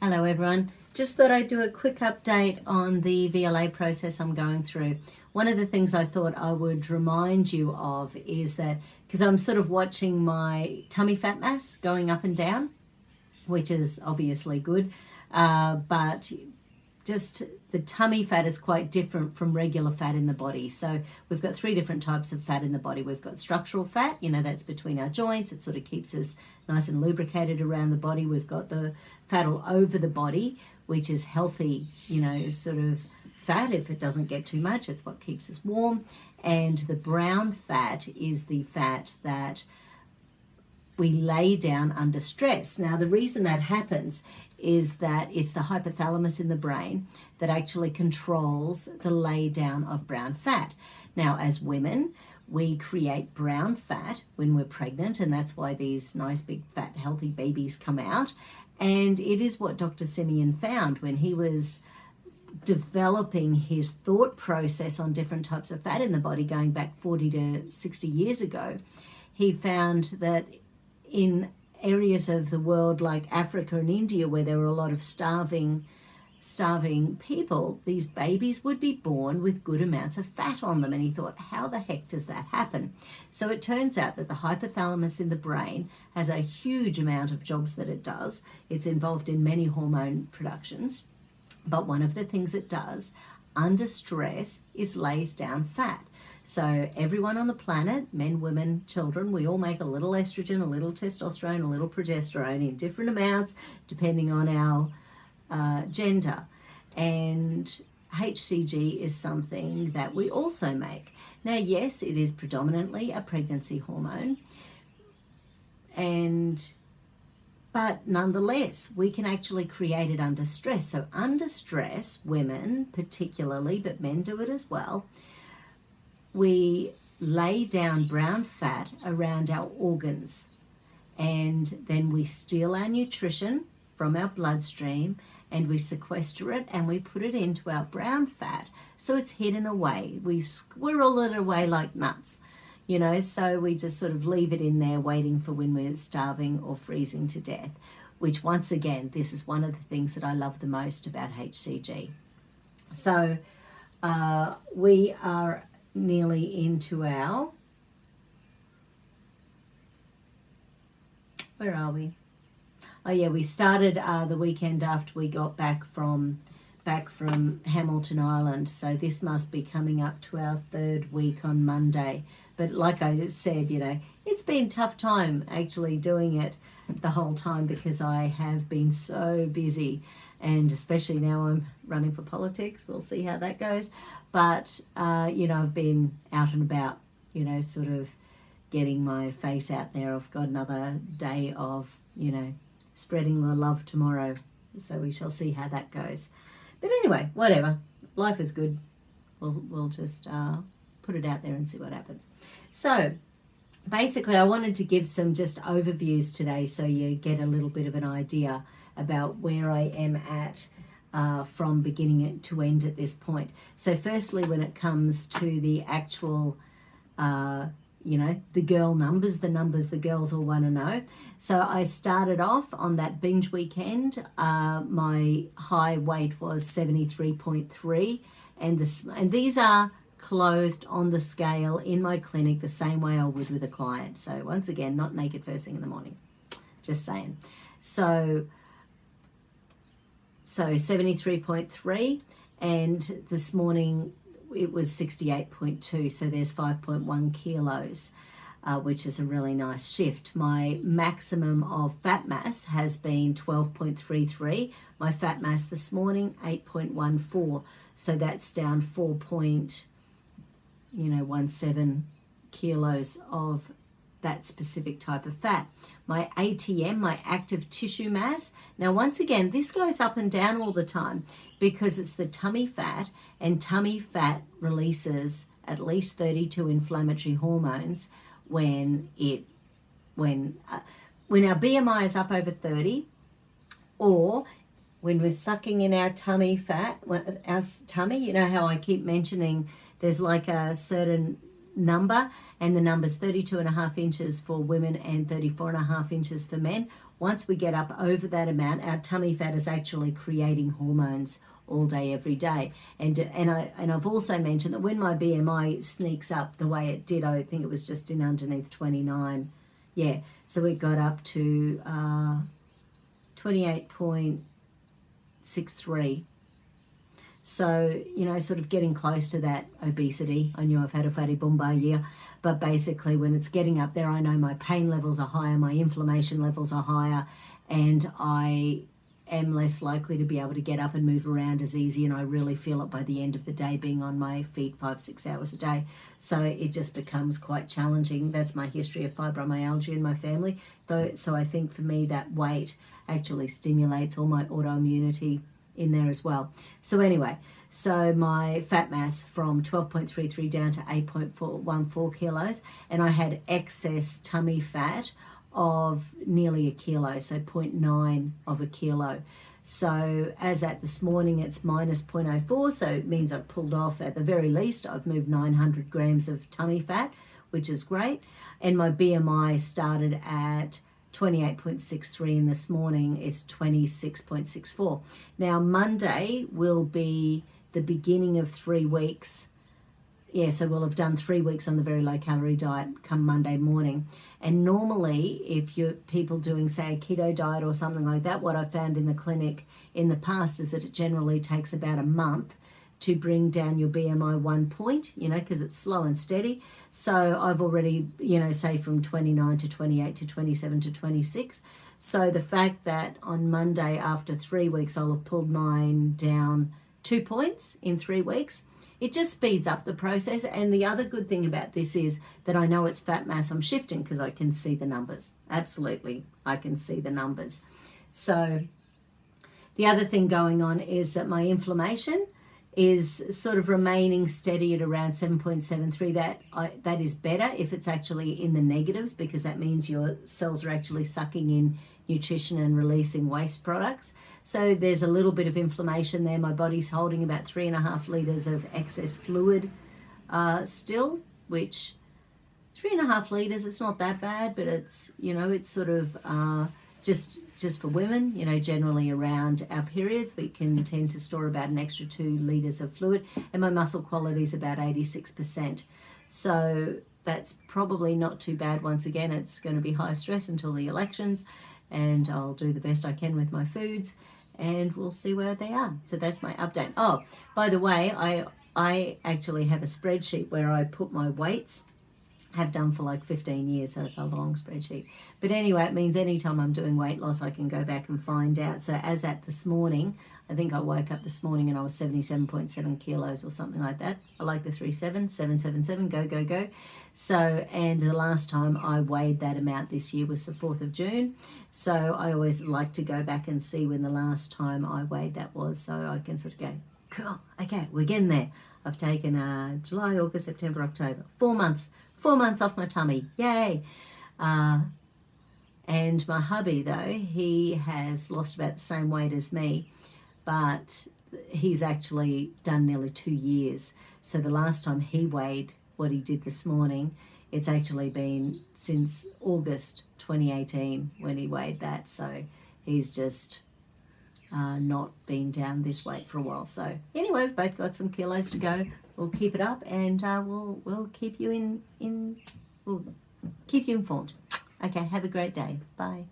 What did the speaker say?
Hello everyone. Just thought I'd do a quick update on the VLA process I'm going through. One of the things I thought I would remind you of is that, because I'm sort of watching my tummy fat mass going up and down, which is obviously good, but just the tummy fat is quite different from regular fat in the body. So we've got three different types of fat in the body. We've got structural fat, that's between our joints. It sort of keeps us nice and lubricated around the body. We've got the fat all over the body, which is healthy, sort of fat. If it doesn't get too much, it's what keeps us warm. And the brown fat is the fat that we lay down under stress. Now, the reason that happens is that it's the hypothalamus in the brain that actually controls the lay down of brown fat. Now, as women, we create brown fat when we're pregnant, and that's why these nice big fat healthy babies come out. And it is what Dr. Simeon found when he was developing his thought process on different types of fat in the body going back 40 to 60 years ago. He found that in areas of the world like Africa and India, where there were a lot of starving people, these babies would be born with good amounts of fat on them. And he thought, how the heck does that happen? So it turns out that the hypothalamus in the brain has a huge amount of jobs that it does. It's involved in many hormone productions. But one of the things it does under stress is lays down fat. So everyone on the planet, men, women, children, we all make a little estrogen, a little testosterone, a little progesterone in different amounts depending on our gender. And HCG is something that we also make. Now, yes, it is predominantly a pregnancy hormone, but nonetheless, we can actually create it under stress. So under stress, women particularly, but men do it as well, we lay down brown fat around our organs, and then we steal our nutrition from our bloodstream and we sequester it and we put it into our brown fat. So it's hidden away. We squirrel it away like nuts, so we just sort of leave it in there waiting for when we're starving or freezing to death, which once again, this is one of the things that I love the most about HCG. So we are nearly into our, where are we? Oh yeah, we started the weekend after we got back from Hamilton Island. So this must be coming up to our third week on Monday. But like I just said, it's been a tough time actually doing it the whole time because I have been so busy. And especially now I'm running for politics. We'll see how that goes. But, I've been out and about, sort of getting my face out there. I've got another day of, spreading the love tomorrow. So we shall see how that goes. But anyway, whatever. Life is good. We'll just put it out there and see what happens. So basically, I wanted to give some just overviews today so you get a little bit of an idea about where I am at from beginning to end at this point. So firstly, when it comes to the actual, the girl numbers, the numbers the girls all want to know. So I started off on that binge weekend. My high weight was 73.3, and these are clothed on the scale in my clinic the same way I would with a client. So once again, not naked first thing in the morning, just saying. So 73.3, and this morning it was 68.2, so there's 5.1 kilos, which is a really nice shift. My maximum of fat mass has been 12.33. My fat mass this morning, 8.14, so that's down 4.17 kilos of that specific type of fat. My ATM, my active tissue mass, now once again, this goes up and down all the time because it's the tummy fat, and tummy fat releases at least 32 inflammatory hormones when our BMI is up over 30, or when we're sucking in our tummy fat, our tummy, how I keep mentioning there's like a certain number, and the number's 32.5 inches for women and 34.5 inches for men. once we get up over that amount, our tummy fat is actually creating hormones all day, every day. And I've also mentioned that when my BMI sneaks up the way it did, I think it was just in underneath 29. Yeah, so it got up to 28.63. So, sort of getting close to that obesity. I knew I've had a fatty bumba year, but basically when it's getting up there, I know my pain levels are higher, my inflammation levels are higher, and I am less likely to be able to get up and move around as easy, and I really feel it by the end of the day being on my feet 5-6 hours a day. So it just becomes quite challenging. That's my history of fibromyalgia in my family. So I think for me that weight actually stimulates all my autoimmunity in there as well. So anyway, so my fat mass from 12.33 down to 8.14 kilos, and I had excess tummy fat of nearly a kilo, so 0.9 of a kilo. So as at this morning, it's minus 0.04, so it means I've pulled off, at the very least, I've moved 900 grams of tummy fat, which is great. And my BMI started at 28.63, and this morning is 26.64. Now, Monday will be the beginning of 3 weeks. Yeah, so we'll have done 3 weeks on the very low calorie diet come Monday morning. And normally, if you're people doing, say, a keto diet or something like that, what I've found in the clinic in the past is that it generally takes about a month to bring down your BMI 1 point, because it's slow and steady. So I've already, say from 29 to 28 to 27 to 26. So the fact that on Monday after 3 weeks, I'll have pulled mine down 2 points in 3 weeks, it just speeds up the process. And the other good thing about this is that I know it's fat mass I'm shifting because I can see the numbers. Absolutely, I can see the numbers. So the other thing going on is that my inflammation is sort of remaining steady at around 7.73. That is better if it's actually in the negatives, because that means your cells are actually sucking in nutrition and releasing waste products. So there's a little bit of inflammation there. My body's holding about 3.5 litres of excess fluid still, which 3.5 litres, it's not that bad, but it's, it's sort of just for women, generally around our periods, we can tend to store about an extra 2 litres of fluid, and my muscle quality is about 86%. So that's probably not too bad. Once again, it's going to be high stress until the elections, and I'll do the best I can with my foods, and we'll see where they are. So that's my update. Oh, by the way, I actually have a spreadsheet where I put my weights, have done for like 15 years, so it's a long spreadsheet. But anyway, it means anytime I'm doing weight loss, I can go back and find out. So as at this morning, I think I woke up this morning and I was 77.7 kilos or something like that. I like the 777, go. So, and the last time I weighed that amount this year was the 4th of June. So I always like to go back and see when the last time I weighed that was, so I can sort of go, cool, okay, we're getting there. I've taken July, August, September, October, 4 months. 4 months off my tummy, yay. And my hubby, though, he has lost about the same weight as me, but he's actually done nearly 2 years. So the last time he weighed what he did this morning, it's actually been since August 2018 when he weighed that. So he's just not been down this weight for a while. So anyway, we've both got some kilos to go. We'll keep it up, and we'll keep you we'll keep you informed. Okay, have a great day. Bye.